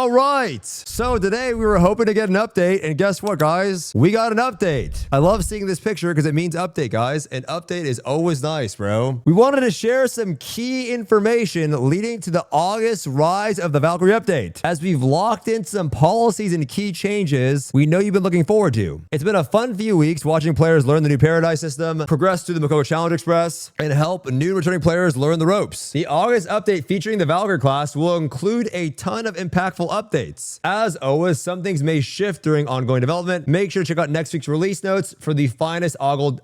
All right. So today we were hoping to get an update, and guess what, guys? We got an update. I love seeing this picture because it means update, guys. An update is always nice, bro. We wanted to share some key information leading to the August rise of the Valkyrie update. As we've locked in some policies and key changes we know you've been looking forward to. It's been a fun few weeks watching players learn the new Paradise system, progress through the mmorpg Challenge Express, and help new returning players learn the ropes. The August update featuring the Valkyrie class will include a ton of impactful updates. As always, some things may shift during ongoing development. Make sure to check out next week's release notes for the finest August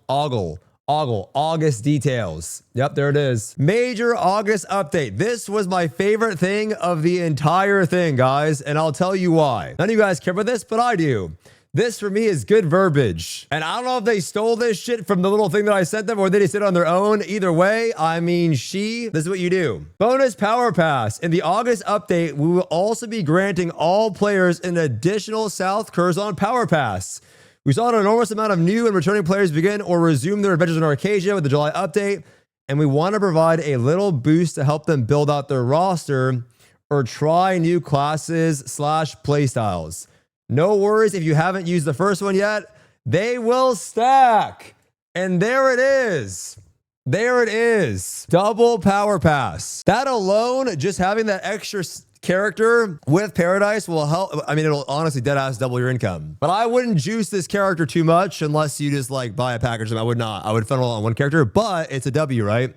details. Yep, there it is. Major August update. This was my favorite thing of the entire thing, guys, and I'll tell you why. None of you guys care about this, but I do. This for me is good verbiage. And I don't know if they stole this shit from the little thing that I sent them or they just did it on their own. Either way, I mean, this is what you do. Bonus Power Pass. In the August update, we will also be granting all players an additional South Curzon Power Pass. We saw an enormous amount of new and returning players begin or resume their adventures in Arcadia with the July update, and we want to provide a little boost to help them build out their roster or try new classes / playstyles. No worries if you haven't used the first one yet. They will stack. And there it is. There it is. Double Power Pass. That alone, just having that extra character with Paradise will help. I mean, it'll honestly deadass double your income. But I wouldn't juice this character too much unless you just like buy a package. I would not. I would funnel on one character, but it's a W, right?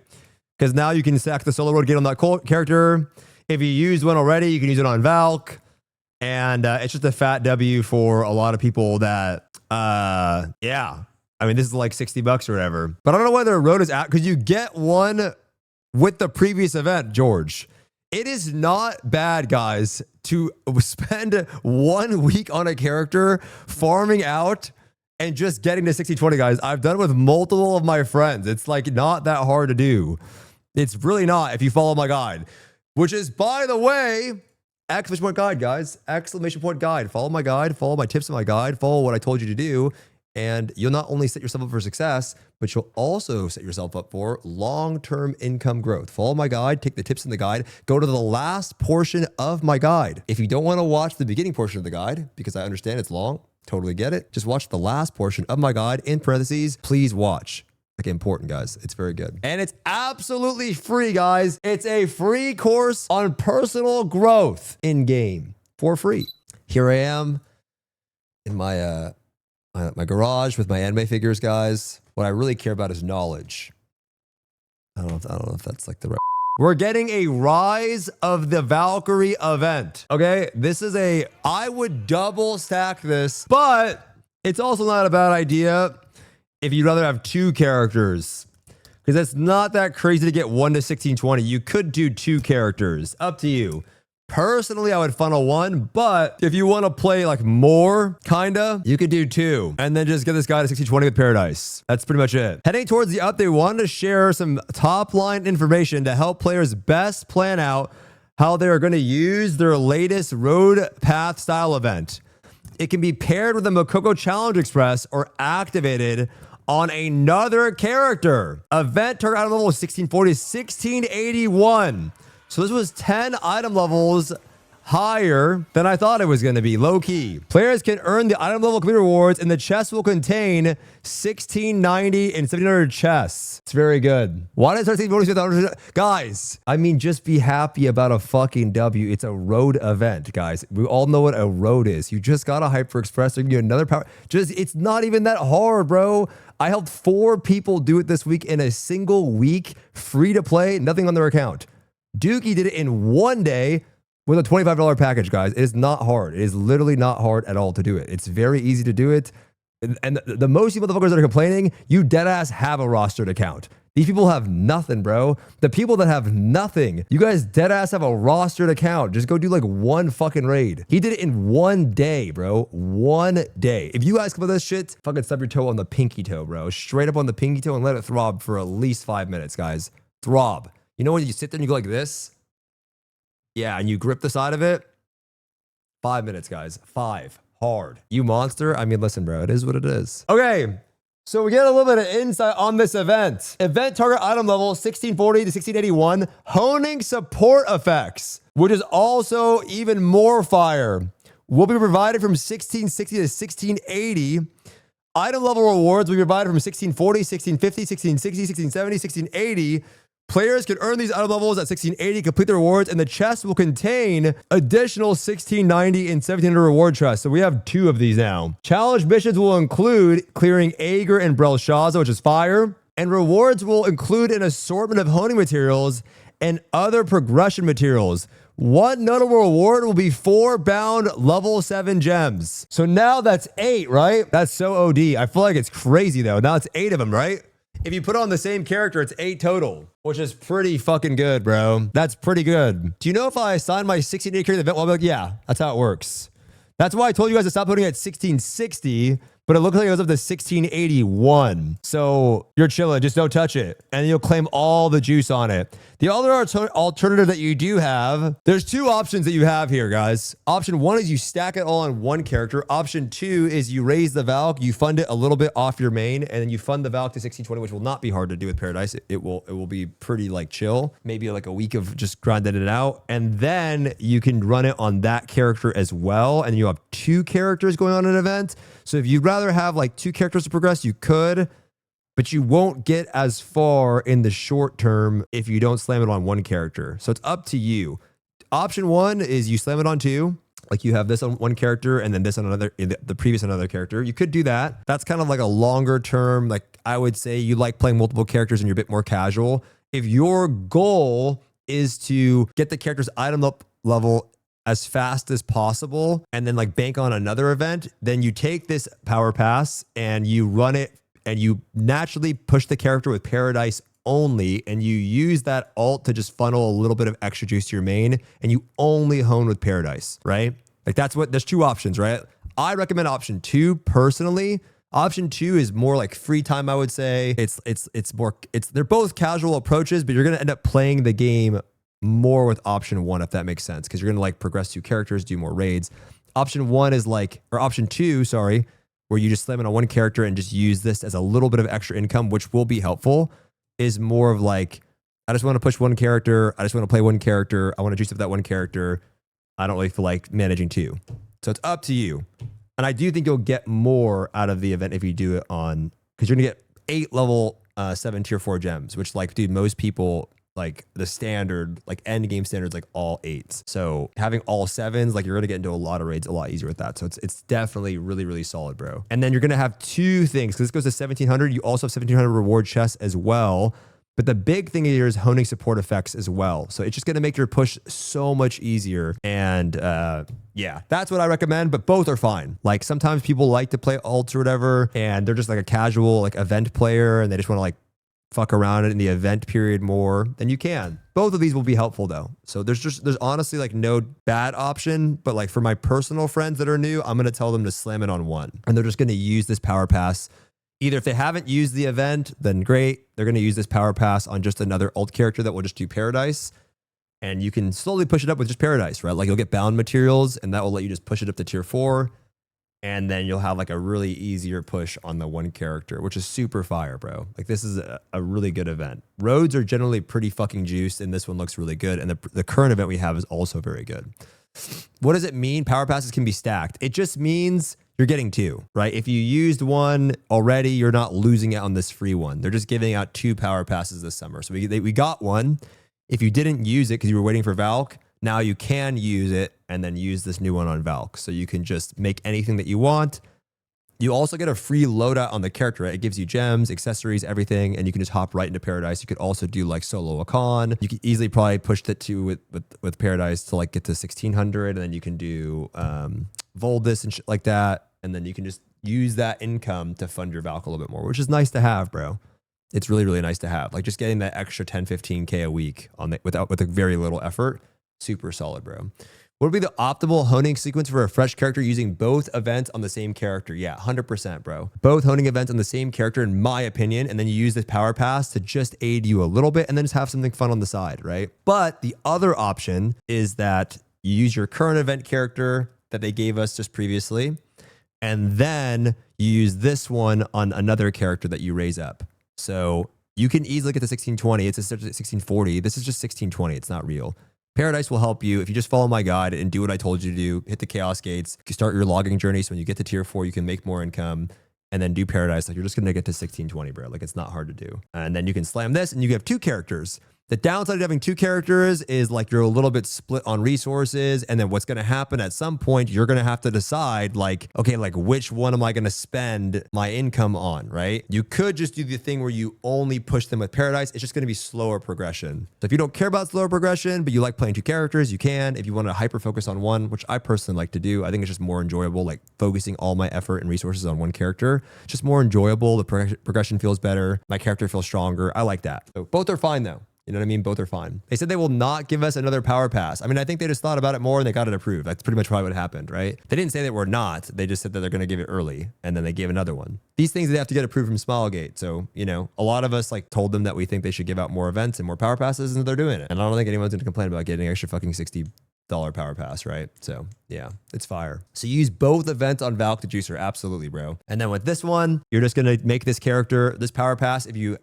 Because now you can stack the solo road, get on that character. If you used one already, you can use it on Valk. And it's just a fat W for a lot of people that, yeah. I mean, this is like $60 or whatever. But I don't know whether road is out because you get one with the previous event, George. It is not bad, guys, to spend 1 week on a character farming out and just getting to 60-20, guys. I've done it with multiple of my friends. It's like not that hard to do. It's really not if you follow my guide, which is, by the way, exclamation point guide, guys. Exclamation point guide. Follow my guide. Follow my tips in my guide. Follow what I told you to do. And you'll not only set yourself up for success, but you'll also set yourself up for long-term income growth. Follow my guide. Take the tips in the guide. Go to the last portion of my guide. If you don't want to watch the beginning portion of the guide, because I understand it's long, totally get it. Just watch the last portion of my guide in parentheses. Please watch. Like, important, guys. It's very good. And it's absolutely free, guys. It's a free course on personal growth in game for free. Here I am in my my garage with my anime figures, guys. What I really care about is knowledge. I don't know if that's like the right. We're getting a Rise of the Valkyrie event. Okay, this is I would double stack this, but it's also not a bad idea if you'd rather have two characters, because it's not that crazy to get 1 to 16-20. You could do 2 characters. Up to you. Personally, I would funnel 1, but if you want to play like more, kinda, you could do 2. And then just get this guy to 16-20 with Paradise. That's pretty much it. Heading towards the update, we wanted to share some top-line information to help players best plan out how they're going to use their latest road path style event. It can be paired with the mmorpg Challenge Express or activated on another character. Event target item level was 1640, 1681. So this was 10 item levels higher than I thought it was going to be, low key. Players can earn the item level complete rewards, and the chest will contain 1690 and 1700 chests. It's very good. Why did I start saying guys? I mean, just be happy about a fucking W. It's a road event, guys. We all know what a road is. You just got a Hyper Express. They're gonna get another power. It's not even that hard, bro. I helped 4 people do it this week in a single week, free to play, nothing on their account. Dookie did it in 1 day with a $25 package, guys. It is not hard. It is literally not hard at all to do it. It's very easy to do it. And the most of you motherfuckers that are complaining, you deadass have a rostered account. These people have nothing, bro. The people that have nothing, you guys deadass have a rostered account. Just go do like 1 fucking raid. He did it in 1 day, bro. 1 day. If you guys come up with this shit, fucking stub your toe on the pinky toe, bro. Straight up on the pinky toe and let it throb for at least 5 minutes, guys. Throb. You know when you sit there and you go like this? Yeah, and you grip the side of it? 5 minutes, guys. 5. Hard. You monster. I mean, listen, bro. It is what it is. Okay. So we get a little bit of insight on this event. Event target item level 1640 to 1681. Honing support effects, which is also even more fire, will be provided from 1660 to 1680. Item level rewards will be provided from 1640, 1650, 1660, 1670, 1680. Players can earn these item levels at 1680, complete the rewards, and the chest will contain additional 1690 and 1700 reward chests. So we have 2 of these now. Challenge missions will include clearing Aegir and Belshazzar, which is fire, and rewards will include an assortment of honing materials and other progression materials. One notable reward will be 4 bound level 7 gems. So now that's 8, right? That's so OD. I feel like it's crazy though. Now it's 8 of them, right? If you put on the same character, it's 8 total, which is pretty fucking good, bro. That's pretty good. Do you know if I assign my 1680 character to the event, I'll be like, yeah, that's how it works. That's why I told you guys to stop putting it at 1660, but it looks like it goes up to 1681. So you're chilling, just don't touch it. And you'll claim all the juice on it. The other alternative that you do have, there's 2 options that you have here, guys. Option 1 is you stack it all on one character. Option 2 is you raise the Valk, you fund it a little bit off your main, and then you fund the Valk to 1620, which will not be hard to do with Paradise. It will be pretty like chill. Maybe like a week of just grinding it out. And then you can run it on that character as well. And you have 2 characters going on an event. So if you'd rather have like 2 characters to progress, you could, but you won't get as far in the short term if you don't slam it on one character. So it's up to you. Option 1 is you slam it on 2, like you have this on one character and then this on another, the previous on another character. You could do that. That's kind of like a longer term. Like I would say you like playing multiple characters and you're a bit more casual. If your goal is to get the character's item up level as fast as possible and then like bank on another event, then you take this power pass and you run it and you naturally push the character with Paradise only, and you use that ult to just funnel a little bit of extra juice to your main, and you only hone with Paradise, right? Like there's 2 options, right? I recommend option 2 personally. Option 2 is more like free time, I would say. They're both casual approaches, but you're gonna end up playing the game more with option 1, if that makes sense, because you're gonna like progress 2 characters, do more raids. Option 2, sorry, where you just slam it on one character and just use this as a little bit of extra income, which will be helpful, is more of like, I just want to push one character. I just want to play one character. I want to juice up that one character. I don't really feel like managing 2. So it's up to you. And I do think you'll get more out of the event if you do it on, because you're going to get 8 level 7 tier 4 gems, which like, dude, most people, like the standard, like end game standards, like all 8s. So having all 7s, like you're gonna get into a lot of raids a lot easier with that. So it's definitely really, really solid, bro. And then you're gonna have 2 things, because this goes to 1700. You also have 1700 reward chests as well. But the big thing here is honing support effects as well. So it's just gonna make your push so much easier. And yeah, that's what I recommend, but both are fine. Like sometimes people like to play ults or whatever, and they're just like a casual like event player, and they just wanna like fuck around in the event period more, then you can. Both of these will be helpful though. So there's honestly like no bad option, but like for my personal friends that are new, I'm going to tell them to slam it on 1, and they're just going to use this power pass. Either if they haven't used the event, then great. They're going to use this power pass on just another ult character that will just do Paradise, and you can slowly push it up with just Paradise, right? Like you'll get bound materials and that will let you just push it up to tier 4. And then you'll have like a really easier push on the one character, which is super fire, bro. Like this is a really good event. Roads are generally pretty fucking juiced, and this one looks really good. And the current event we have is also very good. What does it mean? Power passes can be stacked. It just means you're getting 2, right? If you used 1 already, you're not losing out on this free one. They're just giving out 2 power passes this summer. So we got 1. If you didn't use it because you were waiting for Valk, now you can use it and then use this new one on Valk. So you can just make anything that you want. You also get a free loadout on the character, right? It gives you gems, accessories, everything, and you can just hop right into Paradise. You could also do like solo Akan. You could easily probably push that to with Paradise to like get to 1600, and then you can do Voldis and shit like that. And then you can just use that income to fund your Valk a little bit more, which is nice to have, bro. It's really, really nice to have. Like just getting that extra 10, 15K a week on the, with a very little effort. Super solid, bro. What would be the optimal honing sequence for a fresh character using both events on the same character? Yeah, 100%, bro. Both honing events on the same character, in my opinion, and then you use this power pass to just aid you a little bit and then just have something fun on the side, right? But the other option is that you use your current event character that they gave us just previously. and then you use this one on another character that you raise up. So you can easily get to 1620. It's a 1640. This is just 1620. It's not real. Paradise will help you if you just follow my guide and do what I told you to do. Hit the chaos gates. You start your logging journey. So when you get to tier 4, you can make more income and then do Paradise. Like, you're just going to get to 1620, bro. Like, it's not hard to do. And then you can slam this and you have 2 characters. The downside of having 2 characters is like you're a little bit split on resources. And then what's going to happen at some point, you're going to have to decide like, okay, like which one am I going to spend my income on, right? You could just do the thing where you only push them with Paradise. It's just going to be slower progression. So if you don't care about slower progression, but you like playing 2 characters, you can. If you want to hyper focus on one, which I personally like to do, I think it's just more enjoyable, like focusing all my effort and resources on one character. It's just more enjoyable. The progression feels better. My character feels stronger. I like that. So both are fine though. You know what I mean? Both are fine. They said they will not give us another power pass. I mean, I think they just thought about it more and they got it approved. That's pretty much probably what happened, right? They didn't say that we're not. They just said that they're going to give it early and then they gave another one. These things, they have to get approved from Smilegate. So, you know, a lot of us like told them that we think they should give out more events and more power passes and they're doing it. And I don't think anyone's going to complain about getting an extra fucking $60 power pass, right? So yeah, it's fire. So you use both events on Valk to juice her. Absolutely, bro. And then with this one, you're just going to make this character, this power pass. If you,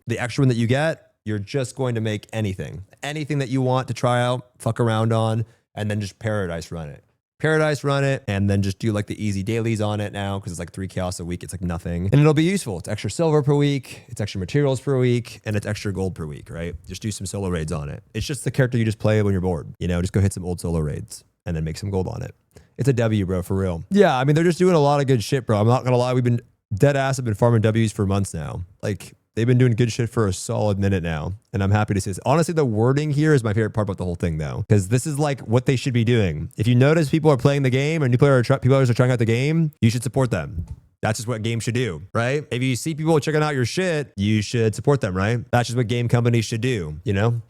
the extra one that you get, you're just going to make anything that you want to try out, fuck around on, and then just Paradise run it. Paradise run it, and then just do like the easy dailies on it now, because it's like 3 chaos a week. It's like nothing. And it'll be useful. It's extra silver per week, it's extra materials per week, and it's extra gold per week, right? Just do some solo raids on it. It's just the character you just play when you're bored. You know, just go hit some old solo raids and then make some gold on it. It's a W, bro, for real. Yeah, I mean, they're just doing a lot of good shit, bro. I'm not gonna lie. We've been dead ass have been farming W's for months now. Like, they've been doing good shit for a solid minute now. And I'm happy to see this. Honestly, the wording here is my favorite part about the whole thing though. Because this is like what they should be doing. If you notice people are playing the game and people are trying out the game, you should support them. That's just what games should do, right? If you see people checking out your shit, you should support them, right? That's just what game companies should do, you know?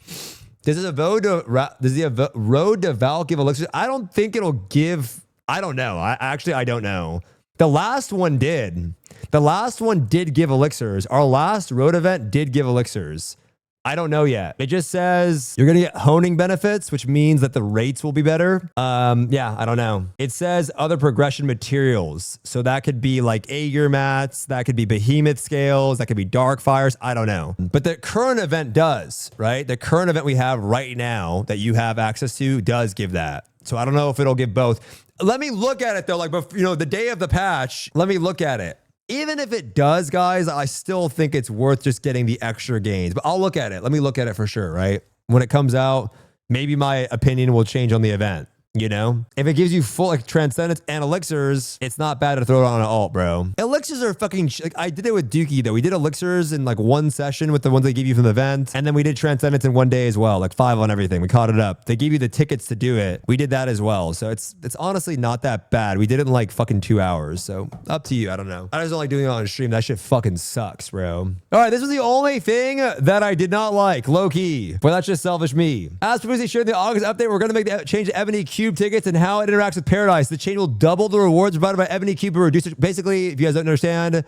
Does the road to Valk give elixirs? I don't think it'll give, I don't know. I don't know. The last one did. The last one did give elixirs. Our last road event did give elixirs. I don't know yet. It just says you're going to get honing benefits, which means that the rates will be better. Yeah, I don't know. It says other progression materials. So that could be like Aegir mats. That could be behemoth scales. That could be dark fires. I don't know. But the current event does, right? The current event we have right now that you have access to does give that. So I don't know if it'll give both. Let me look at it though. Like, you know, the day of the patch, let me look at it. Even if it does, guys, I still think it's worth just getting the extra gains. But I'll look at it. Let me look at it for sure, right? When it comes out, maybe my opinion will change on the event. You know, if it gives you full like transcendence and elixirs, it's not bad to throw it on an alt, bro. Elixirs are fucking like, I did it with Dookie though. We did elixirs in like one session with the ones they give you from the event, and then we did transcendence in one day as well, like 5 on everything. We caught it up. They gave you the tickets to do it. We did that as well, so it's honestly not that bad. We did it in like fucking 2 hours, so up to you. I don't know. I just don't like doing it on stream. That shit fucking sucks, bro. All right, this was the only thing that I did not like, low key, but that's just selfish me. As previously shared in the August update, we're gonna make the change to Ebony Cube tickets and how it interacts with Paradise. The change will double the rewards provided by Ebony Cube and reduce it. Basically, if you guys don't understand,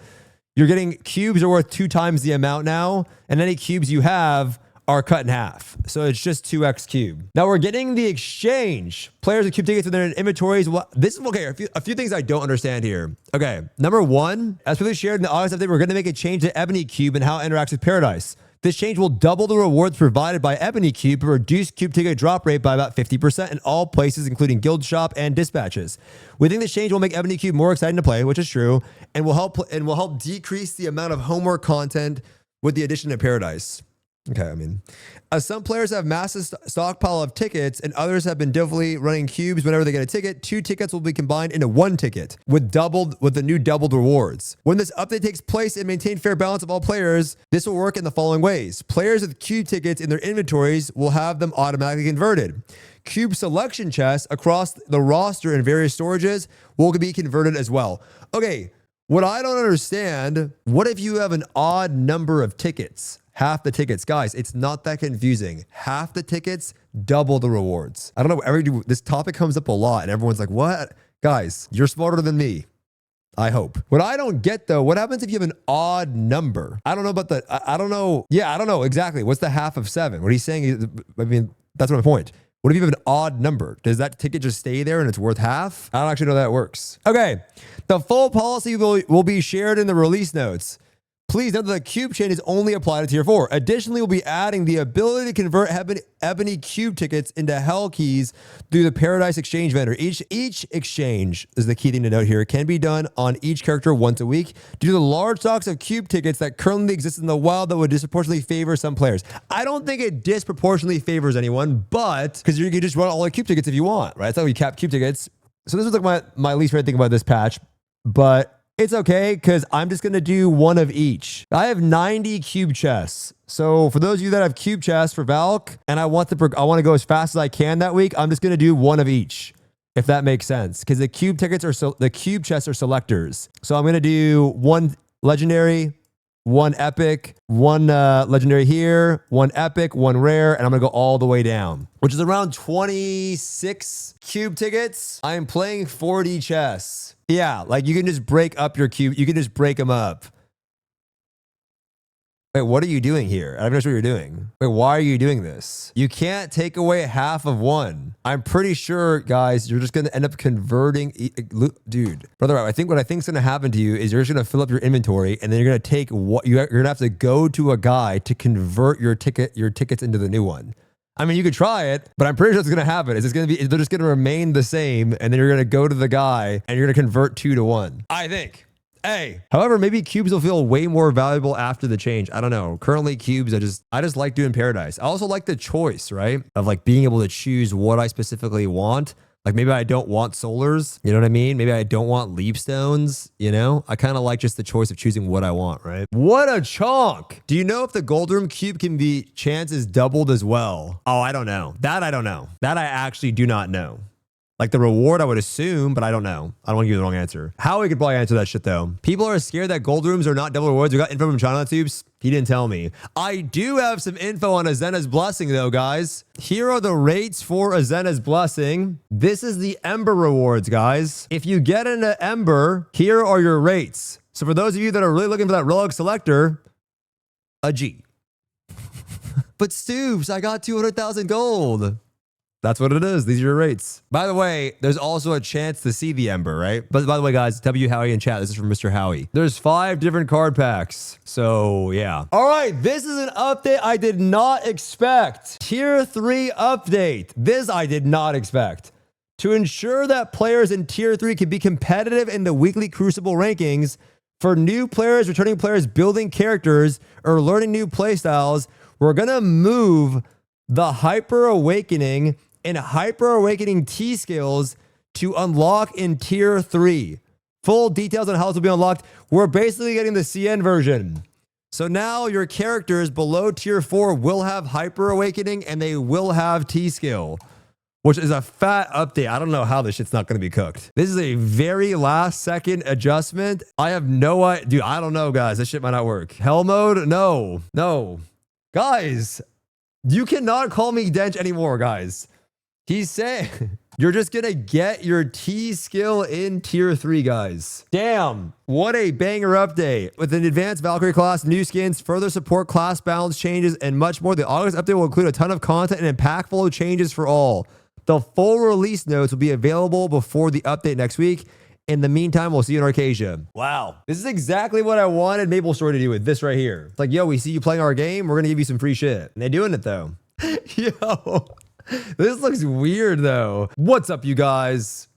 you're getting cubes are worth 2 times the amount now, and any cubes you have are cut in half. So it's just 2x cube. Now we're getting the exchange. Players with cube tickets in their inventories. Well, this is okay. A few things I don't understand here. Okay, number 1, as previously shared in the August update, we're going to make a change to Ebony Cube and how it interacts with Paradise. This change will double the rewards provided by Ebony Cube and reduce cube ticket drop rate by about 50% in all places, including Guild Shop and dispatches. We think this change will make Ebony Cube more exciting to play, which is true, and will help decrease the amount of homework content with the addition of Paradise. Okay, I mean, as some players have massive stockpile of tickets and others have been definitely running cubes whenever they get a ticket, 2 tickets will be combined into 1 ticket with the new doubled rewards. When this update takes place and maintain fair balance of all players, this will work in the following ways. Players with cube tickets in their inventories will have them automatically converted. Cube selection chests across the roster in various storages will be converted as well. Okay, what I don't understand, what if you have an odd number of tickets? Half the tickets. Guys, it's not that confusing. Half the tickets, double the rewards. I don't know, this topic comes up a lot and everyone's like, what? Guys, you're smarter than me. I hope. What I don't get though, what happens if you have an odd number? I don't know about I don't know. Yeah, I don't know exactly. What's the half of 7? What he's saying is, I mean, that's my point. What if you have an odd number? Does that ticket just stay there and it's worth half? I don't actually know how that works. Okay, the full policy will be shared in the release notes. Please note that the cube chain is only applied to tier 4. Additionally, we'll be adding the ability to convert ebony cube tickets into hell keys through the Paradise Exchange vendor. Each exchange is the key thing to note here. It can be done on each character once a week due to the large stocks of cube tickets that currently exist in the wild that would disproportionately favor some players. I don't think it disproportionately favors anyone, but because you can just run all the cube tickets if you want, right? That's how we cap cube tickets. So this was like my least favorite thing about this patch, but it's okay because I'm just going to do one of each. I have 90 cube chests. So for those of you that have cube chests for Valk and I want to go as fast as I can that week, I'm just going to do one of each, if that makes sense. Because the cube tickets are the cube chests are selectors. So I'm going to do one legendary, one epic, one legendary here, one epic, one rare, and I'm going to go all the way down, which is around 26 cube tickets. I am playing 40 chests. Yeah, like you can just break up your cube. You can just break them up. Wait, what are you doing here? I don't know what you're doing. Wait, why are you doing this? You can't take away half of one. I'm pretty sure, guys, you're just going to end up converting. Dude, brother, I think what I think is going to happen to you is you're just going to fill up your inventory and then you're going to take what you're going to have to go to a guy to convert your tickets into the new one. I mean, you could try it, but I'm pretty sure it's going to happen. It's going to be, they're just going to remain the same. And then you're going to go to the guy and you're going to convert 2 to 1. I think. Hey, however, maybe cubes will feel way more valuable after the change. I don't know. Currently cubes, I just like doing Paradise. I also like the choice, right? Of like being able to choose what I specifically want. Like maybe I don't want solars, you know what I mean? Maybe I don't want leap stones, you know? I kind of like just the choice of choosing what I want, right? What a chunk. Do you know if the gold room cube can be chances doubled as well? Oh, I don't know. That I don't know. That I actually do not know. Like the reward, I would assume, but I don't know. I don't want to give you the wrong answer. Howie could probably answer that shit though. People are scared that gold rooms are not double rewards. We got info from China Tubes. He didn't tell me. I do have some info on Azena's Blessing though, guys. Here are the rates for Azena's Blessing. This is the Ember rewards, guys. If you get into Ember, here are your rates. So for those of you that are really looking for that Rogue Selector, a G. But Stoopzz, I got 200,000 gold. That's what it is. These are your rates. By the way, there's also a chance to see the Ember, right? But by the way, guys, W Howie in chat. This is from Mr. Howie. There's 5 different card packs. So yeah. All right. This is an update I did not expect. Tier 3 update. This I did not expect. To ensure that players in Tier 3 can be competitive in the weekly Crucible rankings, for new players, returning players, building characters, or learning new playstyles, we're going to move the Hyper Awakening and Hyper Awakening T skills to unlock in Tier 3. Full details on how this will be unlocked. We're basically getting the CN version. So now your characters below Tier 4 will have Hyper Awakening and they will have T skill, which is a fat update. I don't know how this shit's not going to be cooked. This is a very last second adjustment. I have no idea. Dude, I don't know, guys. This shit might not work. Hell mode? No. No. Guys, you cannot call me Dench anymore, guys. He's saying you're just going to get your T skill in Tier 3, guys. Damn. What a banger update. With an advanced Valkyrie class, new skins, further support class balance changes, and much more, the August update will include a ton of content and impactful changes for all. The full release notes will be available before the update next week. In the meantime, we'll see you in Arcasia. Wow. This is exactly what I wanted MapleStory to do with this right here. It's like, yo, we see you playing our game. We're going to give you some free shit. And they're doing it, though. Yo, this looks weird, though. What's up, you guys?